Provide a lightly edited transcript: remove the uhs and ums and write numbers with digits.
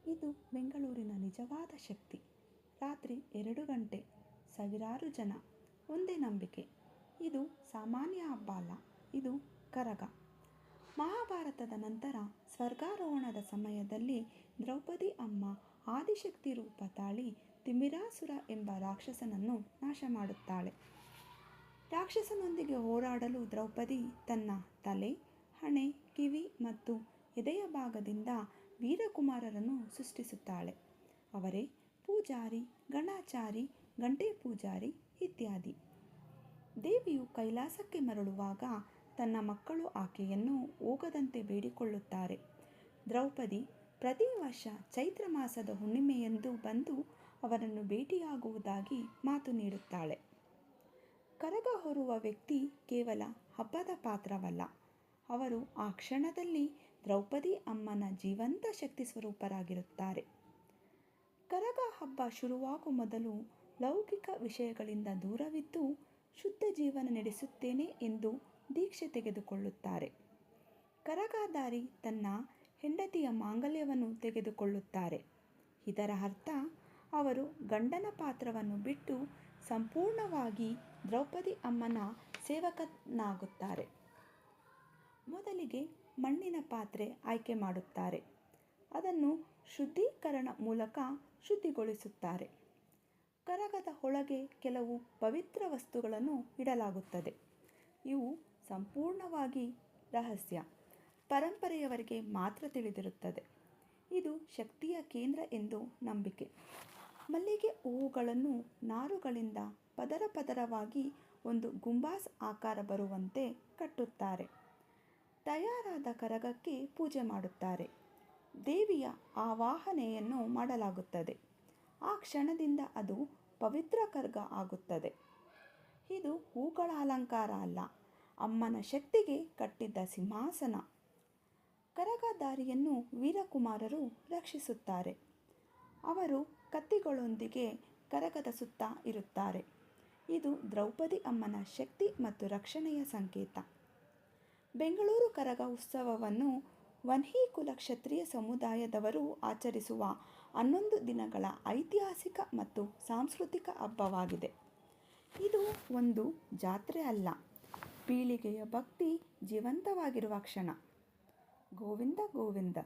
ಇದು ಬೆಂಗಳೂರಿನ ನಿಜವಾದ ಶಕ್ತಿ. ರಾತ್ರಿ 2 ಗಂಟೆ, ಸಾವಿರಾರು ಜನ, ಒಂದೇ ನಂಬಿಕೆ. ಇದು ಸಾಮಾನ್ಯ ಹಬ್ಬ ಅಲ್ಲ, ಇದು ಕರಗ. ಮಹಾಭಾರತದ ನಂತರ ಸ್ವರ್ಗಾರೋಹಣದ ಸಮಯದಲ್ಲಿ ದ್ರೌಪದಿ ಅಮ್ಮ ಆದಿಶಕ್ತಿ ರೂಪ ತಾಳಿ ತಿಮಿರಾಸುರ ಎಂಬ ರಾಕ್ಷಸನನ್ನು ನಾಶ ಮಾಡುತ್ತಾಳೆ. ರಾಕ್ಷಸನೊಂದಿಗೆ ಹೋರಾಡಲು ದ್ರೌಪದಿ ತನ್ನ ತಲೆ, ಹಣೆ, ಕಿವಿ ಮತ್ತು ಎದೆಯ ಭಾಗದಿಂದ ವೀರಕುಮಾರರನ್ನು ಸೃಷ್ಟಿಸುತ್ತಾಳೆ. ಅವರೇ ಪೂಜಾರಿ, ಗಣಾಚಾರಿ, ಗಂಟೆ ಪೂಜಾರಿ ಇತ್ಯಾದಿ. ದೇವಿಯು ಕೈಲಾಸಕ್ಕೆ ಮರಳುವಾಗ ತನ್ನ ಮಕ್ಕಳು ಆಕೆಯನ್ನು ಹೋಗದಂತೆ ಬೇಡಿಕೊಳ್ಳುತ್ತಾರೆ. ದ್ರೌಪದಿ ಪ್ರತಿ ವರ್ಷ ಚೈತ್ರ ಮಾಸದ ಹುಣ್ಣಿಮೆಯಂದು ಬಂದು ಅವರನ್ನು ಭೇಟಿಯಾಗುವುದಾಗಿ ಮಾತು ನೀಡುತ್ತಾಳೆ. ಕರಗ ಹೊರುವ ವ್ಯಕ್ತಿ ಕೇವಲ ಹಬ್ಬದ ಪಾತ್ರವಲ್ಲ, ಅವರು ಆ ಕ್ಷಣದಲ್ಲಿ ದ್ರೌಪದಿ ಅಮ್ಮನ ಜೀವಂತ ಶಕ್ತಿ ಸ್ವರೂಪರಾಗಿರುತ್ತಾರೆ. ಕರಗ ಹಬ್ಬ ಶುರುವಾಗುವ ಮೊದಲು ಲೌಕಿಕ ವಿಷಯಗಳಿಂದ ದೂರವಿದ್ದು ಶುದ್ಧ ಜೀವನ ನಡೆಸುತ್ತೇನೆ ಎಂದು ದೀಕ್ಷೆ ತೆಗೆದುಕೊಳ್ಳುತ್ತಾರೆ. ಕರಗಧಾರಿ ತನ್ನ ಹೆಂಡತಿಯ ಮಾಂಗಲ್ಯವನ್ನು ತೆಗೆದುಕೊಳ್ಳುತ್ತಾರೆ. ಇದರ ಅರ್ಥ ಅವರು ಗಂಡನ ಪಾತ್ರವನ್ನು ಬಿಟ್ಟು ಸಂಪೂರ್ಣವಾಗಿ ದ್ರೌಪದಿ ಅಮ್ಮನ ಸೇವಕನಾಗುತ್ತಾರೆ. ಮೊದಲಿಗೆ ಮಣ್ಣಿನ ಪಾತ್ರೆ ಆಯ್ಕೆ ಮಾಡುತ್ತಾರೆ. ಅದನ್ನು ಶುದ್ಧೀಕರಣ ಮೂಲಕ ಶುದ್ಧಿಗೊಳಿಸುತ್ತಾರೆ. ಕರಗದ ಒಳಗೆ ಕೆಲವು ಪವಿತ್ರ ವಸ್ತುಗಳನ್ನು ಇಡಲಾಗುತ್ತದೆ. ಇವು ಸಂಪೂರ್ಣವಾಗಿ ರಹಸ್ಯ, ಪರಂಪರೆಯವರಿಗೆ ಮಾತ್ರ ತಿಳಿದಿರುತ್ತದೆ. ಇದು ಶಕ್ತಿಯ ಕೇಂದ್ರ ಎಂದು ನಂಬಿಕೆ. ಮಲ್ಲಿಗೆ ಹೂವುಗಳನ್ನು ನಾರುಗಳಿಂದ ಪದರ ಪದರವಾಗಿ ಒಂದು ಗುಂಬಾಸ್ ಆಕಾರ ಬರುವಂತೆ ಕಟ್ಟುತ್ತಾರೆ. ತಯಾರಾದ ಕರಗಕ್ಕೆ ಪೂಜೆ ಮಾಡುತ್ತಾರೆ. ದೇವಿಯ ಆವಾಹನೆಯನ್ನು ಮಾಡಲಾಗುತ್ತದೆ. ಆ ಕ್ಷಣದಿಂದ ಅದು ಪವಿತ್ರ ಕರಗ ಆಗುತ್ತದೆ. ಇದು ಹೂಗಳ ಅಲಂಕಾರ ಅಲ್ಲ, ಅಮ್ಮನ ಶಕ್ತಿಗೆ ಕಟ್ಟಿದ್ದ ಸಿಂಹಾಸನ. ಕರಗಧಾರಿಯನ್ನು ವೀರಕುಮಾರರು ರಕ್ಷಿಸುತ್ತಾರೆ. ಅವರು ಕತ್ತಿಗಳೊಂದಿಗೆ ಕರಗದ ಸುತ್ತ ಇರುತ್ತಾರೆ. ಇದು ದ್ರೌಪದಿ ಅಮ್ಮನ ಶಕ್ತಿ ಮತ್ತು ರಕ್ಷಣೆಯ ಸಂಕೇತ. ಬೆಂಗಳೂರು ಕರಗ ಉತ್ಸವವನ್ನು ವನ್ಹಿ ಕುಲ ಕ್ಷತ್ರಿಯ ಸಮುದಾಯದವರು ಆಚರಿಸುವ 11 ದಿನಗಳ ಐತಿಹಾಸಿಕ ಮತ್ತು ಸಾಂಸ್ಕೃತಿಕ ಹಬ್ಬವಾಗಿದೆ. ಇದು ಒಂದು ಜಾತ್ರೆ ಅಲ್ಲ, ಪೀಳಿಗೆಯ ಭಕ್ತಿ ಜೀವಂತವಾಗಿರುವ ಕ್ಷಣ. ಗೋವಿಂದ ಗೋವಿಂದ.